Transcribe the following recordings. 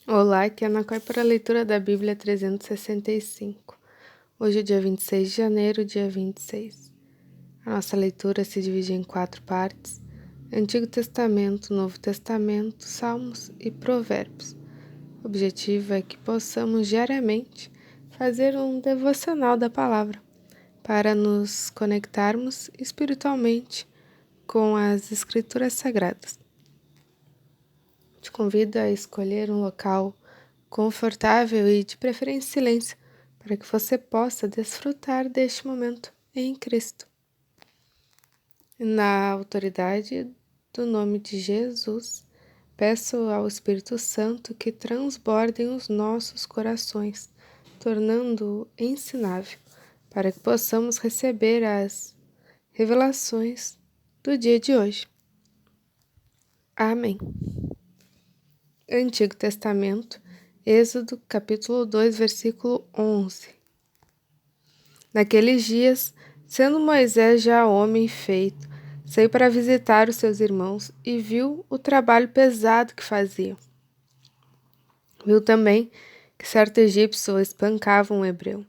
Olá, aqui é a Ana Cói para a leitura da Bíblia 365. Hoje é dia 26 de janeiro, dia 26. A nossa leitura se divide em 4 partes: Antigo Testamento, Novo Testamento, Salmos e Provérbios. O objetivo é que possamos diariamente fazer um devocional da palavra, para nos conectarmos espiritualmente com as Escrituras Sagradas. Te convido a escolher um local confortável e de preferência silêncio, para que você possa desfrutar deste momento em Cristo. Na autoridade do nome de Jesus, peço ao Espírito Santo que transbordem os nossos corações, tornando-o ensinável, para que possamos receber as revelações do dia de hoje. Amém. Antigo Testamento, Êxodo, capítulo 2, versículo 11. Naqueles dias, sendo Moisés já homem feito, saiu para visitar os seus irmãos e viu o trabalho pesado que faziam. Viu também que certo egípcio espancava um hebreu,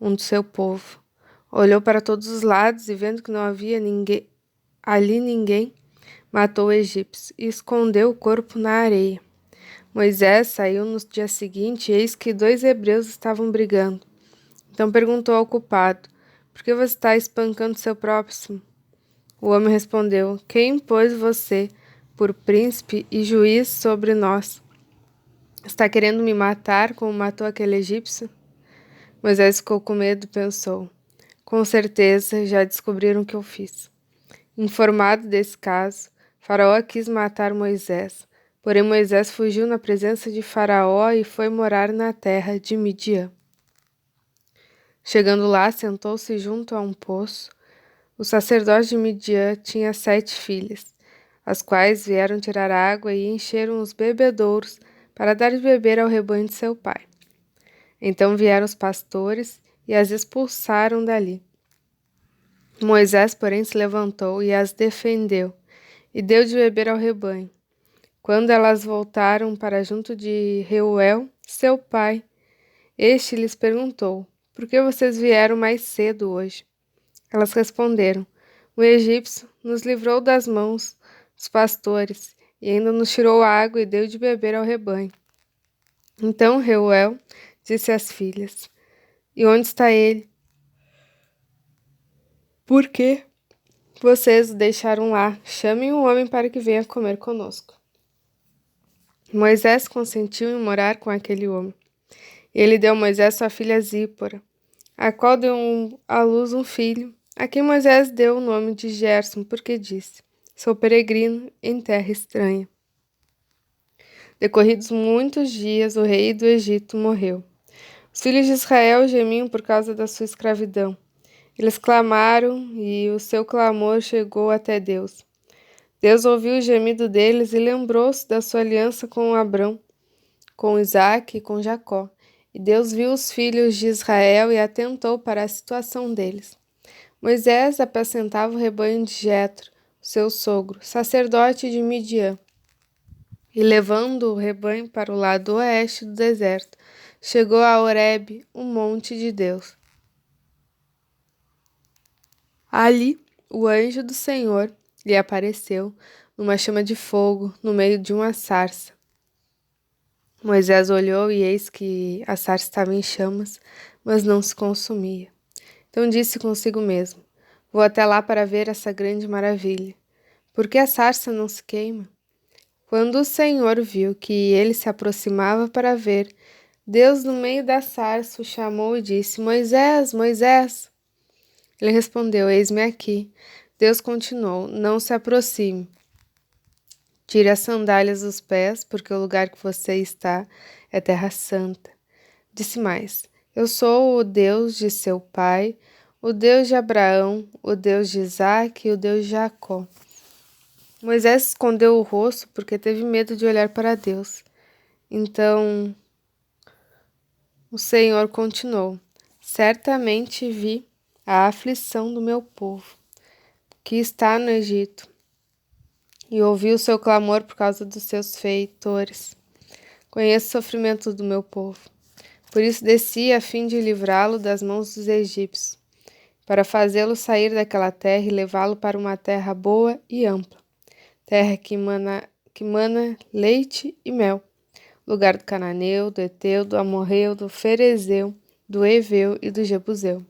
um do seu povo. Olhou para todos os lados e, vendo que não havia ninguém, matou o egípcio e escondeu o corpo na areia. Moisés saiu no dia seguinte e eis que 2 hebreus estavam brigando. Então perguntou ao culpado: por que você está espancando seu próximo? O homem respondeu: quem pôs você por príncipe e juiz sobre nós? Está querendo me matar como matou aquele egípcio? Moisés ficou com medo e pensou: com certeza já descobriram o que eu fiz. Informado desse caso, Faraó quis matar Moisés. Porém, Moisés fugiu na presença de Faraó e foi morar na terra de Midian. Chegando lá, sentou-se junto a um poço. O sacerdote de Midian tinha 7 filhas, as quais vieram tirar água e encheram os bebedouros para dar de beber ao rebanho de seu pai. Então vieram os pastores e as expulsaram dali. Moisés, porém, se levantou e as defendeu, e deu de beber ao rebanho. Quando elas voltaram para junto de Reuel, seu pai, este lhes perguntou: por que vocês vieram mais cedo hoje? Elas responderam: o egípcio nos livrou das mãos dos pastores e ainda nos tirou água e deu de beber ao rebanho. Então Reuel disse às filhas: e onde está ele? Por que vocês o deixaram lá? Chamem um homem para que venha comer conosco. Moisés consentiu em morar com aquele homem. Ele deu a Moisés sua filha Zípora, a qual deu à luz um filho, a quem Moisés deu o nome de Gersom, porque disse: sou peregrino em terra estranha. Decorridos muitos dias, o rei do Egito morreu. Os filhos de Israel gemiam por causa da sua escravidão. Eles clamaram e o seu clamor chegou até Deus. Deus ouviu o gemido deles e lembrou-se da sua aliança com Abrão, com Isaque e com Jacó. E Deus viu os filhos de Israel e atentou para a situação deles. Moisés apacentava o rebanho de Jetro, seu sogro, sacerdote de Midian. E levando o rebanho para o lado oeste do deserto, chegou a Horebe, o monte de Deus. Ali, o anjo do Senhor lhe apareceu numa chama de fogo no meio de uma sarça. Moisés olhou e eis que a sarça estava em chamas, mas não se consumia. Então disse consigo mesmo: vou até lá para ver essa grande maravilha. Por que a sarça não se queima? Quando o Senhor viu que ele se aproximava para ver, Deus no meio da sarça o chamou e disse: Moisés, Moisés! Ele respondeu: eis-me aqui. Deus continuou: não se aproxime. Tire as sandálias dos pés, porque o lugar que você está é terra santa. Disse mais: eu sou o Deus de seu pai, o Deus de Abraão, o Deus de Isaque e o Deus de Jacó. Moisés escondeu o rosto porque teve medo de olhar para Deus. Então o Senhor continuou: certamente vi a aflição do meu povo, que está no Egito, e ouvi o seu clamor por causa dos seus feitores. Conheço o sofrimento do meu povo. Por isso desci a fim de livrá-lo das mãos dos egípcios, para fazê-lo sair daquela terra e levá-lo para uma terra boa e ampla, terra que mana leite e mel, lugar do cananeu, do Eteu, do Amorreu, do Ferezeu, do Eveu e do Jebuseu.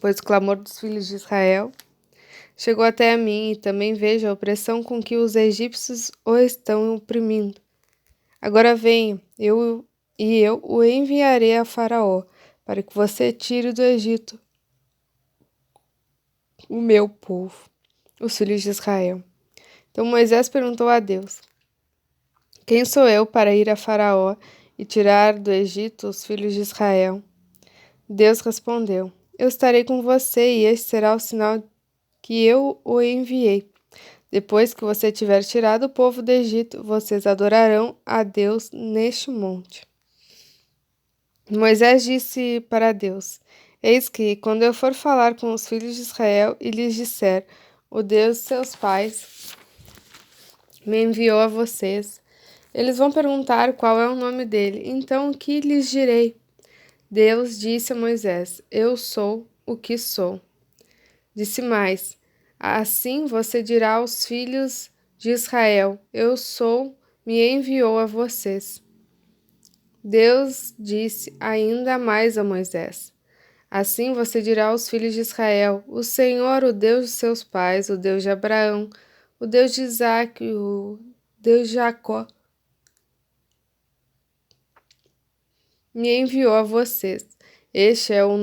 Pois o clamor dos filhos de Israel chegou até a mim, e também vejo a opressão com que os egípcios o estão oprimindo. Agora venha, eu o enviarei a Faraó, para que você tire do Egito o meu povo, os filhos de Israel. Então Moisés perguntou a Deus: Quem sou eu para ir a Faraó e tirar do Egito os filhos de Israel? Deus respondeu: Eu estarei com você, e este será o sinal que eu o enviei. Depois que você tiver tirado o povo do Egito, vocês adorarão a Deus neste monte. Moisés disse para Deus: Eis que, quando eu for falar com os filhos de Israel e lhes disser: O Deus de seus pais me enviou a vocês, eles vão perguntar qual é o nome dele. Então, o que lhes direi? Deus disse a Moisés: Eu sou o que sou. Disse mais: Assim você dirá aos filhos de Israel: Eu sou, me enviou a vocês. Deus disse ainda mais a Moisés: Assim você dirá aos filhos de Israel: O Senhor, o Deus de seus pais, o Deus de Abraão, o Deus de Isaque, o Deus de Jacó, me enviou a vocês. Este é o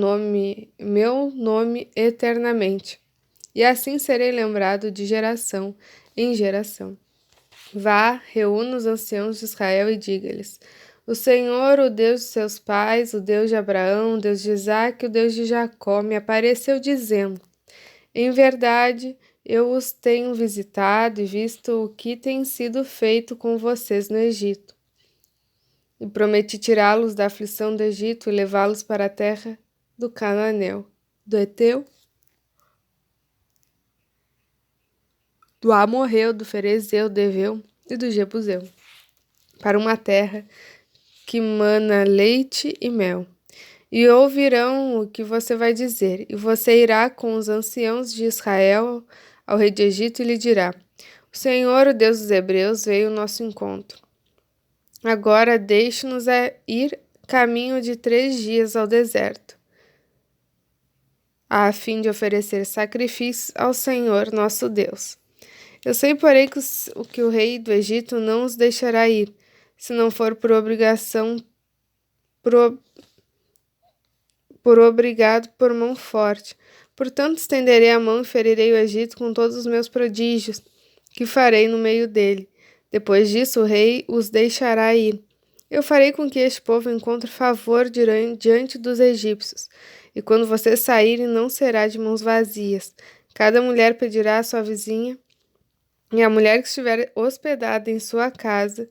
meu nome eternamente. E assim serei lembrado de geração em geração. Vá, reúna os anciãos de Israel e diga-lhes: O Senhor, o Deus de seus pais, o Deus de Abraão, o Deus de Isaque, o Deus de Jacó, me apareceu dizendo: Em verdade, eu os tenho visitado e visto o que tem sido feito com vocês no Egito. E prometi tirá-los da aflição do Egito e levá-los para a terra do Cananeu, do Eteu, do Amorreu, do Ferezeu, do Eveu e do Jebuseu, para uma terra que mana leite e mel. E ouvirão o que você vai dizer, e você irá com os anciãos de Israel ao rei de Egito e lhe dirá: O Senhor, o Deus dos Hebreus, veio ao nosso encontro. Agora deixe-nos ir caminho de 3 dias ao deserto, a fim de oferecer sacrifícios ao Senhor nosso Deus. Eu sei, porém, que o rei do Egito não os deixará ir, se não for por obrigação, por obrigado por mão forte. Portanto, estenderei a mão e ferirei o Egito com todos os meus prodígios, que farei no meio dele. Depois disso, o rei os deixará ir. Eu farei com que este povo encontre favor diante dos egípcios. E quando vocês saírem, não será de mãos vazias. Cada mulher pedirá à sua vizinha, e a mulher que estiver hospedada em sua casa,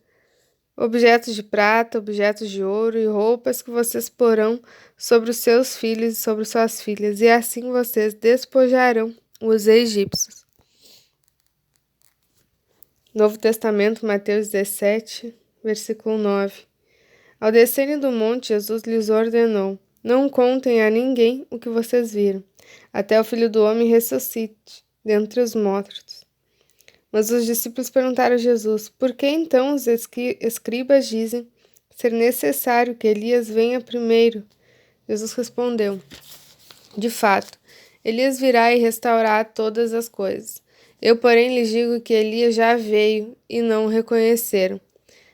objetos de prata, objetos de ouro e roupas que vocês porão sobre os seus filhos e sobre suas filhas, e assim vocês despojarão os egípcios. Novo Testamento, Mateus 17, versículo 9. Ao descerem do monte, Jesus lhes ordenou: Não contem a ninguém o que vocês viram, até o Filho do Homem ressuscite dentre os mortos. Mas os discípulos perguntaram a Jesus: Por que então os escribas dizem ser necessário que Elias venha primeiro? Jesus respondeu: De fato, Elias virá e restaurará todas as coisas. Eu, porém, lhes digo que Elias já veio e não o reconheceram.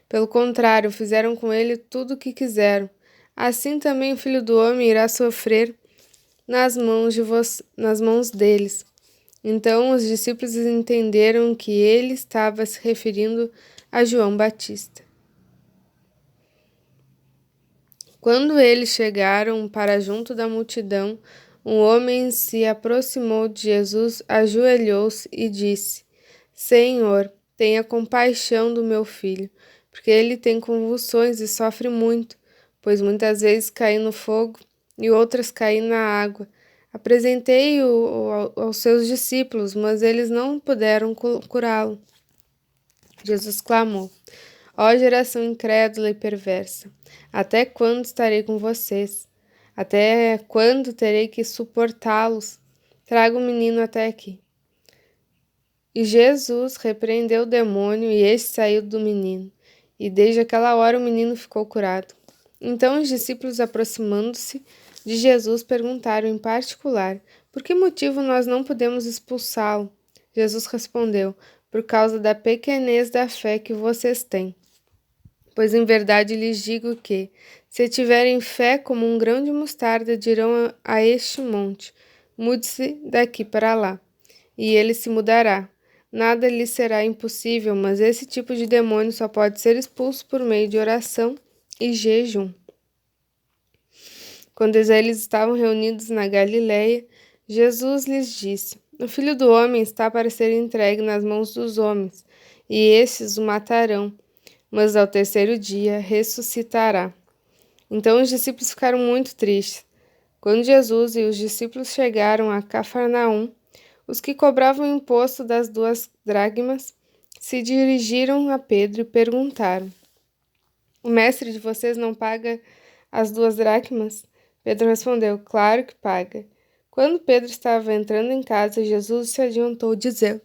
Pelo contrário, fizeram com ele tudo o que quiseram. Assim também o Filho do Homem irá sofrer nas mãos deles. Então os discípulos entenderam que ele estava se referindo a João Batista. Quando eles chegaram para junto da multidão, um homem se aproximou de Jesus, ajoelhou-se e disse: Senhor, tenha compaixão do meu filho, porque ele tem convulsões e sofre muito, pois muitas vezes cai no fogo e outras caem na água. Apresentei-o aos seus discípulos, mas eles não puderam curá-lo. Jesus clamou: Ó geração incrédula e perversa, até quando estarei com vocês? Até quando terei que suportá-los? Traga o menino até aqui. E Jesus repreendeu o demônio, e este saiu do menino. E desde aquela hora o menino ficou curado. Então os discípulos, aproximando-se de Jesus, perguntaram em particular: por que motivo nós não podemos expulsá-lo? Jesus respondeu: por causa da pequenez da fé que vocês têm. Pois em verdade lhes digo que, se tiverem fé como um grão de mostarda, dirão a este monte: mude-se daqui para lá, e ele se mudará. Nada lhes será impossível, mas esse tipo de demônio só pode ser expulso por meio de oração e jejum. Quando eles estavam reunidos na Galiléia, Jesus lhes disse: o Filho do Homem está para ser entregue nas mãos dos homens, e esses o matarão, mas ao terceiro dia ressuscitará. Então os discípulos ficaram muito tristes. Quando Jesus e os discípulos chegaram a Cafarnaum, os que cobravam o imposto das 2 dracmas se dirigiram a Pedro e perguntaram: o mestre de vocês não paga as 2 dracmas? Pedro respondeu: claro que paga. Quando Pedro estava entrando em casa, Jesus se adiantou, dizendo: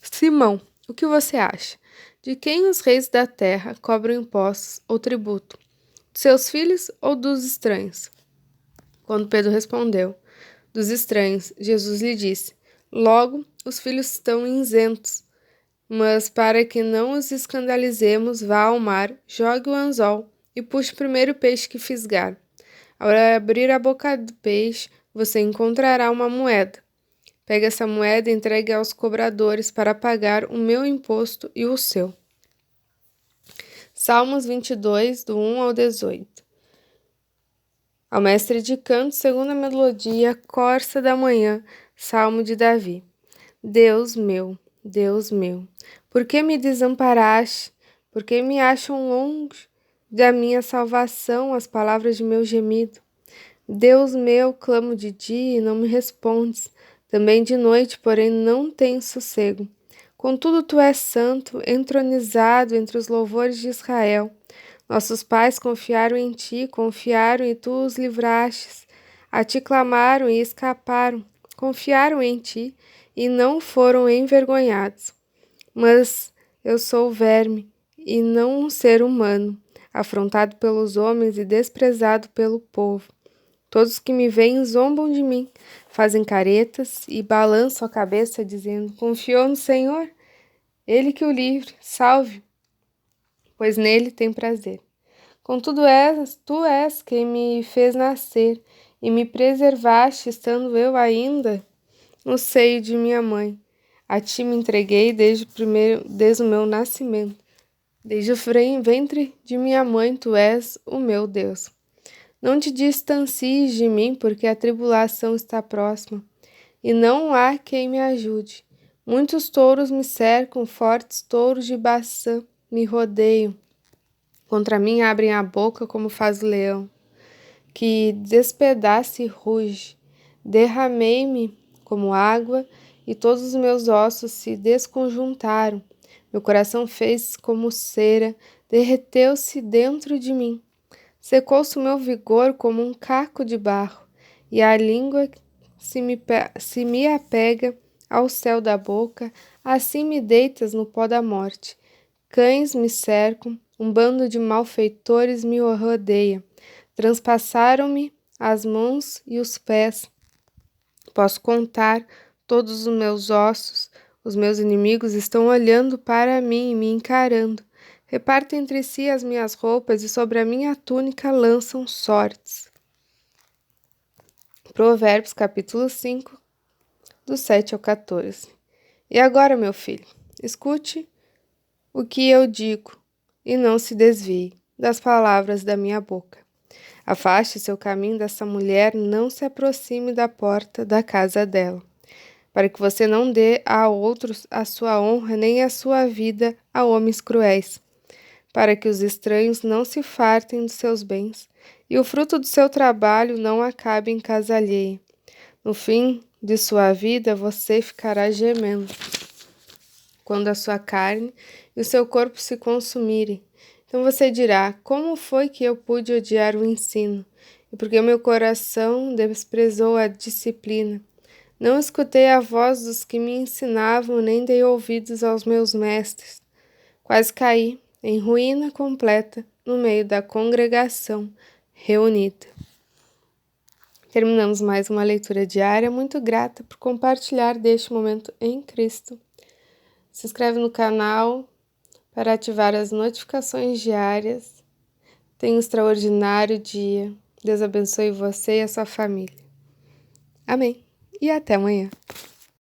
Simão, o que você acha? De quem os reis da terra cobram impostos ou tributo? De seus filhos ou dos estranhos? Quando Pedro respondeu: dos estranhos, Jesus lhe disse: logo, os filhos estão isentos. Mas para que não os escandalizemos, vá ao mar, jogue o anzol e puxe o primeiro peixe que fisgar. Ao abrir a boca do peixe, você encontrará uma moeda. Pegue essa moeda e entregue aos cobradores para pagar o meu imposto e o seu. Salmos 22, do 1 ao 18. Ao mestre de canto, segunda melodia, corça da manhã, salmo de Davi. Deus meu, por que me desamparaste? Por que me acham longe da minha salvação as palavras de meu gemido? Deus meu, clamo de dia e não me respondes. Também de noite, porém, não tenho sossego. Contudo, tu és santo, entronizado entre os louvores de Israel. Nossos pais confiaram em ti, confiaram e tu os livrastes. A ti clamaram e escaparam. Confiaram em ti e não foram envergonhados. Mas eu sou verme e não um ser humano, afrontado pelos homens e desprezado pelo povo. Todos que me veem zombam de mim, fazem caretas e balançam a cabeça, dizendo: confiou no Senhor? Ele que o livre, salve, pois nele tem prazer. Contudo, tu és quem me fez nascer e me preservaste, estando eu ainda no seio de minha mãe. A ti me entreguei desde o meu nascimento. Desde o ventre de minha mãe, tu és o meu Deus. Não te distancies de mim, porque a tribulação está próxima, e não há quem me ajude. Muitos touros me cercam, fortes touros de Baçã me rodeiam. Contra mim abrem a boca como faz o leão, que despedaça e ruge. Derramei-me como água, e todos os meus ossos se desconjuntaram. Meu coração fez como cera, derreteu-se dentro de mim. Secou-se o meu vigor como um caco de barro, e a língua se me apega ao céu da boca, assim me deitas no pó da morte. Cães me cercam, um bando de malfeitores me rodeia. Transpassaram-me as mãos e os pés. Posso contar todos os meus ossos. Os meus inimigos estão olhando para mim e me encarando. Repartem entre si as minhas roupas e sobre a minha túnica lançam sortes. Provérbios capítulo 5, do 7 ao 14. E agora, meu filho, escute o que eu digo e não se desvie das palavras da minha boca. Afaste seu caminho dessa mulher, não se aproxime da porta da casa dela, para que você não dê a outros a sua honra, nem a sua vida a homens cruéis, para que os estranhos não se fartem dos seus bens, e o fruto do seu trabalho não acabe em casa alheia. No fim de sua vida, você ficará gemendo. quando a sua carne e o seu corpo se consumirem. Então você dirá: como foi que eu pude odiar o ensino? E porque o meu coração desprezou a disciplina. Não escutei a voz dos que me ensinavam, nem dei ouvidos aos meus mestres. Quase caí, em ruína completa, no meio da congregação reunida. Terminamos mais uma leitura diária. Muito grata por compartilhar deste momento em Cristo. Se inscreve no canal para ativar as notificações diárias. Tenha um extraordinário dia. Deus abençoe você e a sua família. Amém. E até amanhã.